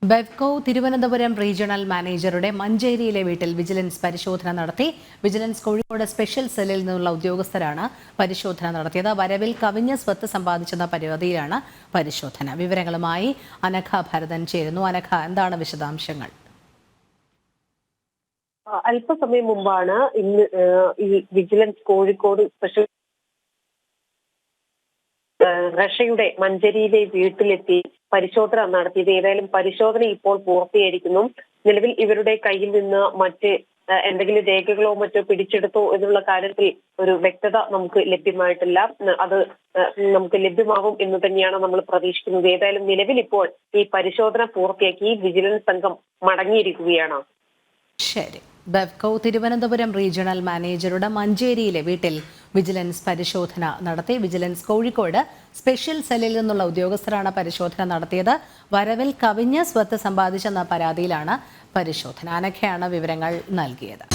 Bevco Thiruvananthapuram regional മാനേജറുടെ മഞ്ചേരിയിലെ വീട്ടിൽ vigilance പരിശോധന നടത്തി. വിജിലൻസ് കോഴിക്കോട് സ്പെഷ്യൽ സെല്ലിൽ നിന്നുള്ള ഉദ്യോഗസ്ഥരാണ് പരിശോധന നടത്തിയത്. വരവിൽ കവിഞ്ഞ സ്വത്ത് സമ്പാദിച്ചെന്ന പരാതിയിലാണ് പരിശോധന. വിവരങ്ങളുമായി അനഘ ഭരതൻ ചേരുന്നു. അനഘ, എന്താണ് വിശദാംശങ്ങൾ? അല്പസമയം മുമ്പാണ് ഇന്ന് ഈ വിജിലൻസ് കോഴിക്കോട് സ്പെഷ്യൽ റഷ്യയുടെ മഞ്ചേരിയിലെ വീട്ടിലെത്തി പരിശോധന നടത്തിയത്. ഏതായാലും പരിശോധന ഇപ്പോൾ പൂർത്തിയായിരിക്കുന്നു. നിലവിൽ ഇവരുടെ കയ്യിൽ നിന്ന് മറ്റ് എന്തെങ്കിലും രേഖകളോ മറ്റോ പിടിച്ചെടുത്തോ എന്നുള്ള കാര്യത്തിൽ ഒരു വ്യക്തത നമുക്ക് ലഭ്യമായിട്ടില്ല. അത് നമുക്ക് ലഭ്യമാകും എന്ന് തന്നെയാണ് നമ്മൾ പ്രതീക്ഷിക്കുന്നത്. ഏതായാലും നിലവിൽ ഇപ്പോൾ ഈ പരിശോധന പൂർത്തിയാക്കി വിജിലൻസ് സംഘം മടങ്ങിയിരിക്കുകയാണ്. ശരി. ബെവ്കോ തിരുവനന്തപുരം റീജിയണൽ മാനേജറുടെ മഞ്ചേരിയിലെ വീട്ടിൽ വിജിലൻസ് പരിശോധന നടത്തി. വിജിലൻസ് കോഴിക്കോട് സ്പെഷ്യൽ സെല്ലിൽ നിന്നുള്ള ഉദ്യോഗസ്ഥരാണ് പരിശോധന നടത്തിയത്. വരവിൽ കവിഞ്ഞ സ്വത്ത് സമ്പാദിച്ചെന്ന പരാതിയിലാണ് പരിശോധന. അനഘയാണ് വിവരങ്ങൾ നൽകിയത്.